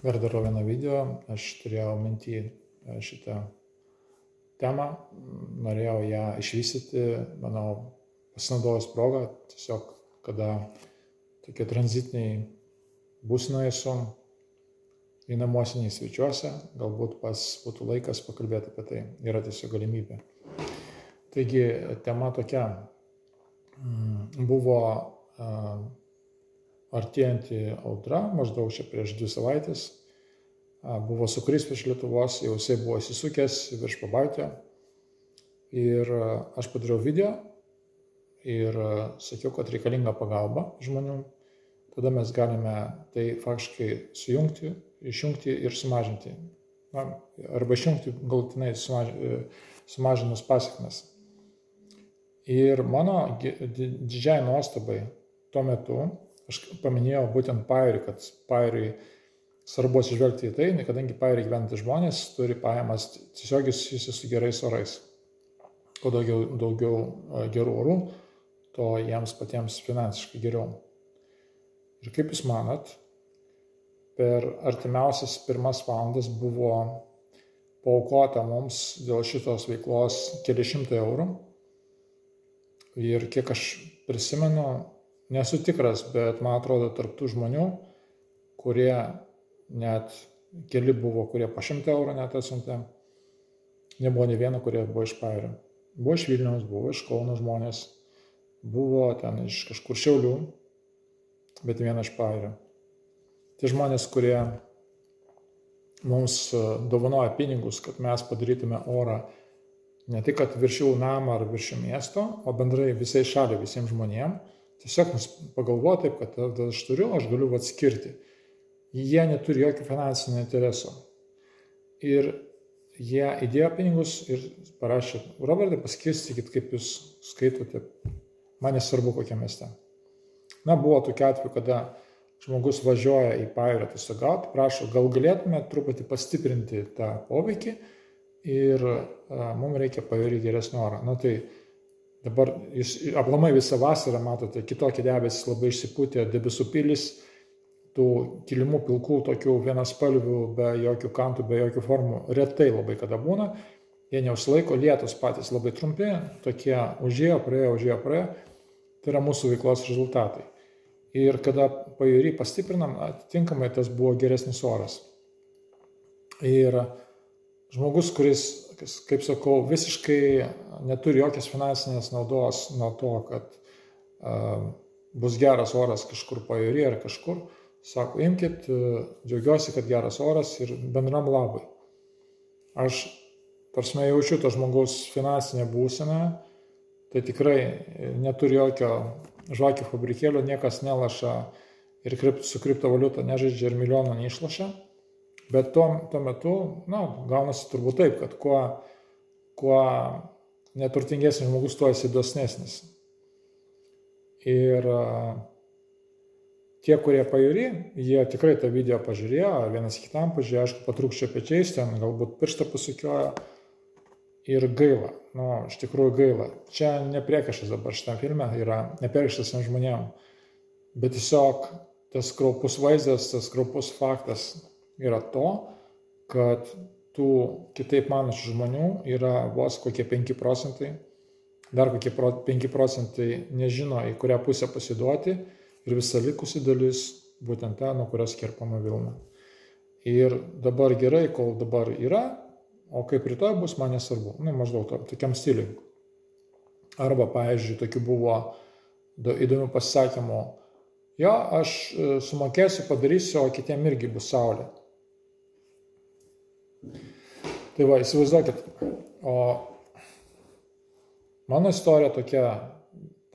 ir darau vieną video, aš turėjau mintį šitą temą, norėjau ją išvystyti, manau, pasinaudojus progą, tiesiog, kada tokie tranzitiniai būsinoje esu, į namuose nei svečiuose, galbūt būtų laikas pakalbėti apie tai, yra tiesiog galimybė. Taigi, tema tokia, buvo artėjanti audra, maždaug čia prieš 2 savaitės, buvo sūkurys virš Lietuvos, jau jisai buvo įsisukęs virš Pabaltio ir aš padariau video ir sakiau, kad reikalinga pagalba žmonių, tada mes galime tai faktiškai sujungti, išjungti ir sumažinti, arba išjungti galutinai sumažinus pasekmes. Ir mano didžiai nuostabai tuo metu aš paminėjau būtent pajūrį, kad pajūrį svarbu atsižvelgti į tai, kadangi pajūrį gyventys žmonės turi pajamas tiesiogiai susijusius su gerais orais. Kuo daugiau gerų orų, to jiems patiems finansiškai geriau. Ir kaip jūs manot, per artimiausias 1 valandas buvo paaukota mums dėl šitos veiklos keli šimtai eurų. Ir kiek aš prisimenu, nesu tikras, bet man atrodo tarp tų žmonių, kurie net keli buvo, kurie po 100 eurų net atsiuntė, nebuvo ne vieno, kurie buvo iš pajūrio. Buvo iš Vilniaus, buvo iš Kauno žmonės, buvo ten iš kažkur Šiaulių, bet viena iš pajūrio. Tai žmonės, kurie mums dovanoja pinigus, kad mes padarytume orą ne tik kad virš jų namą ar virš jų miesto, o bendrai visai šaliai, visiems žmonėms. Tiesiog pagalvoju taip, kad aš galiu atskirti. Jie neturi jokio finansinio intereso. Ir jie įdėjo pinigus ir parašė, Robertai, paskirstykit, kaip jūs skaitote, man nesvarbu kokiam mieste. Buvo tokiu atveju, kada žmogus važiuoja į pajūrį tiesiog gauti, prašo, gal galėtume truputį pastiprinti tą poveikį ir mums reikia pajūrį geresnio orą. Tai dabar jūs aplamai visą vasarą matote, kitokie debesis labai išsipūtė, debesų pilis, tų kilimų pilkų, tokių vienaspalvių, be jokių kantų, be jokių formų, retai labai kada būna, jie neužsilaiko, lietus patys labai trumpi, tokie užėjo, praėjo, tai yra mūsų veiklos rezultatai. Ir kada pajūrį pastiprinam, atitinkamai tas buvo geresnis oras. Ir žmogus, kuris, kaip sakau, visiškai neturi jokios finansinės naudos nuo to, kad bus geras oras kažkur pajūry ar kažkur, sako, imkit, džiaugiuosi, kad geras oras ir bendram labui. Aš, tarsi, jaučiu to žmogaus finansinę būseną, tai tikrai neturi jokio žvakių fabrikėlio, niekas nelaša ir su kriptovaliuta nežaidžia ir milijono neišlaša. Bet tuo metu, gaunasi turbūt taip, kad kuo neturtingesnis žmogus, tuo esi dosnesnis. Ir tie, kurie pajūry, jie tikrai tą video pažiūrėjo, vienas kitam pažiūrėjo, aišku, patrūkščio pečiais, ten galbūt pirštą pasukiojo ir gaila, iš tikrųjų gaila. Čia nepriekaištas dabar šitam filme, yra nepriekaištas žmonėm, bet tiesiog tas kraupus vaizdas, tas kraupus faktas yra to, kad tų kitaip manančių žmonių yra vos kokie 5 procentai, dar kokie 5 procentai nežino, į kurią pusę pasiduoti ir visa likusi dalis būtent ta, nuo kurios kerpama vilna. Ir dabar gerai, kol dabar yra, o kaip rytoj bus, man nesvarbu. Maždaug tokiam stiliui. Arba, pavyzdžiui, tokių buvo įdomių pasisakymų, jo, aš sumokėsiu, padarysiu, o kitiem irgi bus saulė. Tai va, įsivaizduokit, o mano istorija tokia,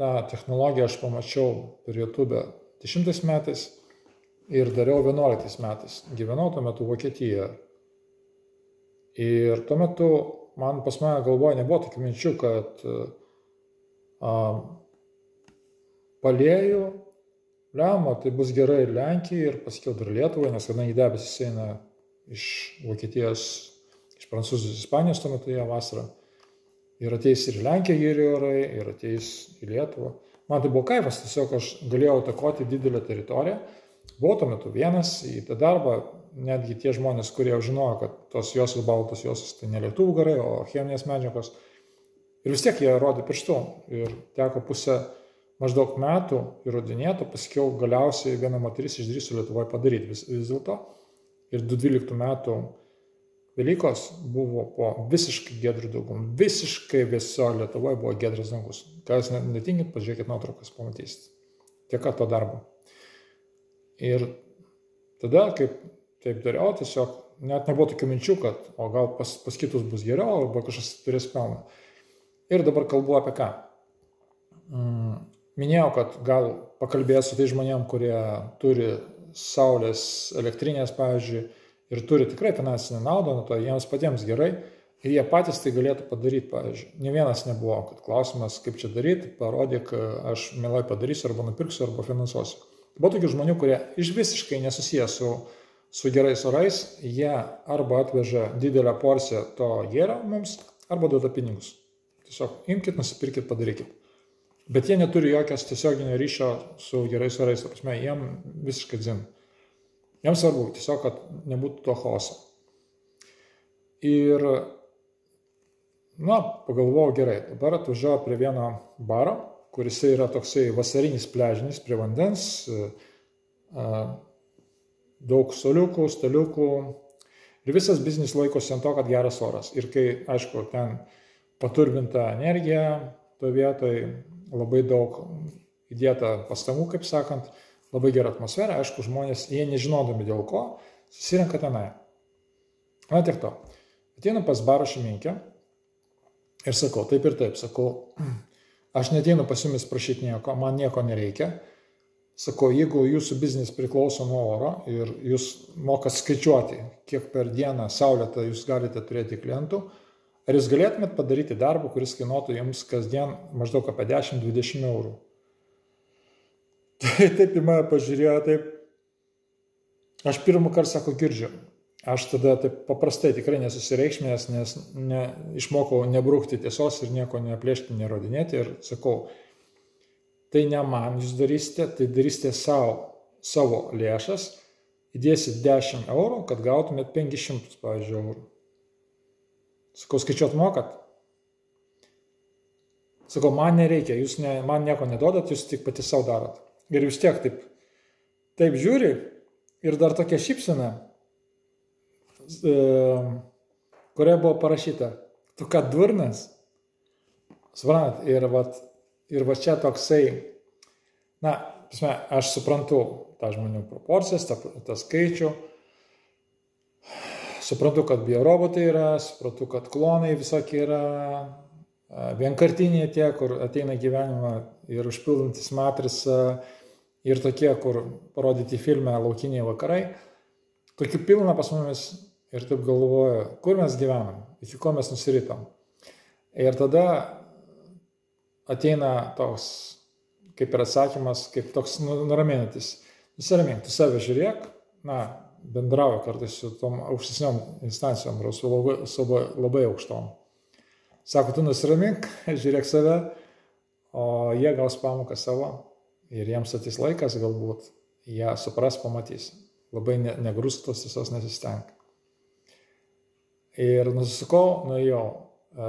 tą technologiją aš pamačiau per YouTube 10 metais ir dariau 11 metais. Gyvenau tuo metu Vokietijoje. Ir tuo metu pas mane galvoje nebuvo tokių minčių, kad palėjų, tai bus gerai ir Lenkijai, ir paskiau dar Lietuvai, nes kadangi debesis eina iš Vokietijos, iš Prancūzijos, Ispanijos tuo metu jie vasarą. Ir ateis ir Lenkija geri orai, ir ateis į Lietuvą. Man tai buvo kaifas, tiesiog aš galėjau takoti didelę teritoriją. Buvau tuo metu vienas, į tą darbą netgi tie žmonės, kurie jau žinojo, kad tos juostos, baltos juostos tai ne lietuvių garai, o cheminės medžiagos. Ir vis tiek jie rodė pirštu. Ir teko pusę maždaug metų įrodinėti, paskiau galiausiai viena moteris išdrįso Lietuvoje padaryti vis dėlto. Ir 2012 metų Velykos buvo po visiškai giedrų daugum. Visiškai viso Lietuvoje buvo giedras dangus. Ką jūs netingit, pažiūrėkit nuotraukas, pamatysit. Tiek to darbo. Ir tada, kaip taip dariau, tiesiog net nebuvo tokių minčių, kad o gal pas kitus bus geriau, arba kažkas turės pelną. Ir dabar kalbu apie ką. Minėjau, kad gal pakalbėsiu tai žmonėm, kurie turi saulės elektrinės, pavyzdžiui, ir turi tikrai finansinę naudą, nuo to jiems patiems gerai, ir jie patys tai galėtų padaryti, pavyzdžiui. Ne vienas nebuvo, kad klausimas, kaip čia daryti, parodyk, aš mielai padarysiu, arba nupirksiu, arba finansuosiu. Buvo tokių žmonių, kurie iš visiškai nesusiję su gerais orais, jie arba atveža didelę porciją to gėrio mums, arba duoda pinigus. Tiesiog imkit, nusipirkit, padarykit. Bet jie neturi jokios tiesioginio ryšio su gerais orais, ta prasme, jiem visiškai dzin. Jiems svarbu tiesiog, kad nebūtų to chaoso. Ir, pagalvojau gerai, dabar atvažiuoju prie vieno baro, kuris yra toksai vasarinis pležinis prie vandens, daug soliukų, staliukų, ir visas biznis laikosi ant to, kad geras oras. Ir kai, aišku, ten paturbinta energija, to vietoj labai daug įdėta pastangų, kaip sakant, labai gera atmosfera, aišku, žmonės, jie nežinodami dėl ko, susirenka tenai. Na, tiek to. Ateinu pas baro šeimininkę ir sakau, taip ir taip, sakau, aš neteinu pas jumis prašyti nieko, man nieko nereikia. Sakau, jeigu jūsų biznis priklauso nuo oro ir jūs mokat skaičiuoti, kiek per dieną saulėtą jūs galite turėti klientų, ar jūs galėtumėt padaryti darbą, kuris kainuotų jums kasdien maždaug apie 10-20 eurų. Tai taip į mane pažiūrėjo, taip. Aš pirmą kartą, sako, girdžiu. Aš tada taip paprastai tikrai nesusireikšmės, nes išmokau nebrukti tiesos ir nieko neplėšti, nerodinėti. Ir sakau, tai ne man jūs darysite, tai darysite savo lėšas, įdėsit 10 eurų, kad gautumėt 500, pavyzdžiui, eurų. Sakau, skaičiuot mokat? Sakau, man nereikia, jūs man nieko neduodat, jūs tik pati savo darot. Ir vis tiek taip žiūri ir dar tokia šypsena, kurioje buvo parašyta, tu ką durnas? Suprantat, ir va čia toksai, aš suprantu tą žmonių proporcijas, tą skaičių, suprantu, kad biorobotai yra, suprantu, kad klonai visokie yra, vienkartiniai tie, kur ateina gyvenimą ir užpildantis matrisą, ir tokie, kur parodyti filme Laukiniai vakarai. Tokių pilna pas mumis ir taip galvoju, kur mes gyvenam, iki ko mes nusiritom. Ir tada ateina toks, kaip ir atsakymas, kaip toks nuraminantis. Nusiramink, tu save žiūrėk, bendrauju kartais su tom aukštesniom instancijom, su labai aukštom. Sako, tu nusramink, žiūrėk save, o jie gaus pamoką savo ir jiems atys laikas, galbūt jie supras, pamatys. Labai negrūstos visos nesistenk. Ir nusisukau, nuėjau.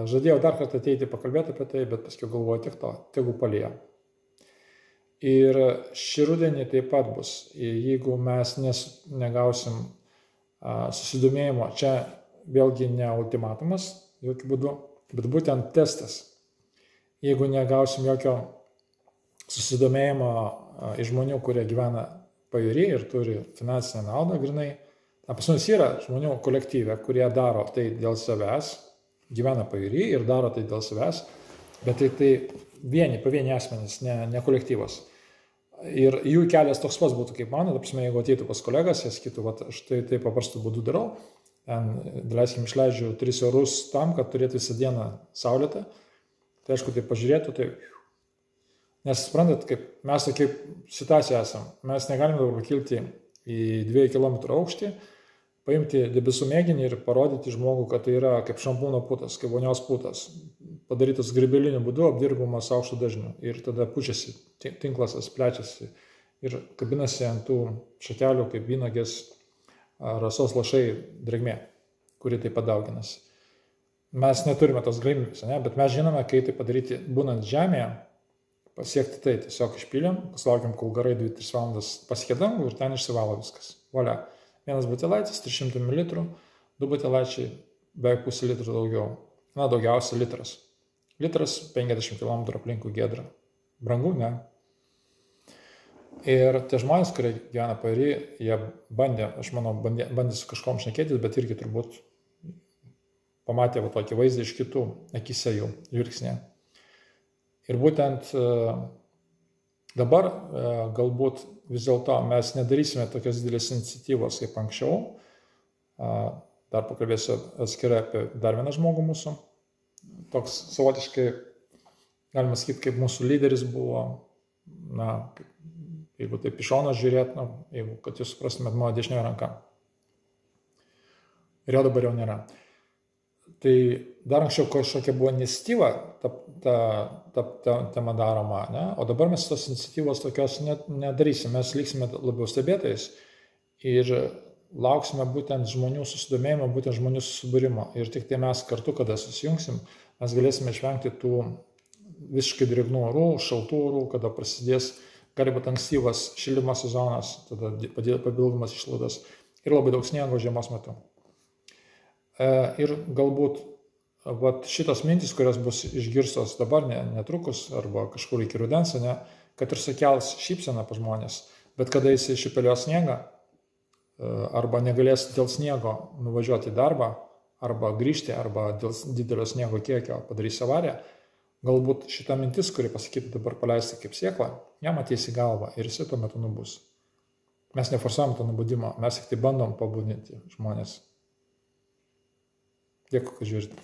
Žadėjau dar kartą ateiti pakalbėti apie tai, bet paskui galvoju tik to, tegu palieja. Ir šį rudenį taip pat bus, jeigu mes negausim susidomėjimo, čia vėlgi ne ultimatumas, jokių būdų, bet būtent testas. Jeigu negausim jokio susidomėjimo iš žmonių, kurie gyvena pajūry ir turi finansinę naudą grinai, pas mus yra žmonių kolektyve, kurie daro tai dėl savęs, gyvena pajūry ir daro tai dėl savęs, bet tai pavieni asmenys, ne kolektyvas. Ir jų kelias toks pats būtų kaip mano, jeigu ateitų pas kolegas, jie sakytų, aš tai paprastų būdų darau, daleiskim, išleidžiu 3 eurus tam, kad turėtų visą dieną saulėtą, tai aišku, tai pažiūrėtų, tai... Nes suprantat, kaip mes tokia situacija esam, mes negalime dabar pakilti į 2 km aukštį, paimti debesų mėginį ir parodyti žmogų, kad tai yra kaip šampūno putas, kaip vonios putas, padarytas grybeliniu būdu, apdirbamas aukštų dažnių. Ir tada pučiasi, tinklas plečiasi ir kabinasi ant tų šakelių kaip vynogės rasos lašai drėgmė, kuri tai padauginasi. Mes neturime tos galimybės, bet mes žinome, kaip tai padaryti būnant žemėje, pasiekti tai. Tiesiog išpylėm, pasilaukiam, kol garai 2-3 valandas pasiekė dangų ir ten išsivalo viskas. Valia. Vienas butelaitis 300 ml, 2 butelaičiai beveik pusę litro daugiau. Na, daugiausia litras. Litras 50 km aplinkui Giedrą. Brangu, ne? Ir tie žmonės, kurie gyvena pajūry, jie bandė, aš manau, bandė su kažkom šnekėtis, bet irgi turbūt pamatė tokį vaizdą iš kitų akise jų žvilgsnė. Ir būtent dabar galbūt vis dėlto mes nedarysime tokios didelės iniciatyvos kaip anksčiau. Dar pakalbėsiu atskirai apie dar vieną žmogų mūsų. Toks savotiškai, galima sakyti, kaip mūsų lyderis buvo, na, jeigu taip iš šono žiūrėt, jeigu, kad jūs suprastumėt, mano dešinioji ranka. Ir jo dabar jau nėra. Tai dar anksčiau kažkokia buvo iniciatyva, ta tema daroma, ne? O dabar mes tos iniciatyvos tokios nedarysim, mes liksime labiau stebėtais ir lauksime būtent žmonių susidomėjimo, būtent žmonių susibūrimo. Ir tik tai mes kartu, kada susijungsim, mes galėsime išvengti tų visiškai drėgnų orų, šaltų orų, kada prasidės, gali būti ankstyvas šildymo sezonas, tada papildomas išlaidos ir labai daug sniego žiemos metu. Ir galbūt šitos mintis, kurios bus išgirstos dabar netrukus arba kažkur iki rudens, kad ir sukels šypseną pas žmonės, bet kada jis išipelios sniegą arba negalės dėl sniego nuvažiuoti į darbą arba grįžti arba dėl didelio sniego kiekio padarys avariją, galbūt šita mintis, kuri pasakytų dabar paleisti kaip sėklą, jam ateis į galvą ir jis tuo metu nubus. Mes neforsuojam to nubudimo, mes tik tai bandom pabudinti žmonės. Dėkui, kad žiūrite.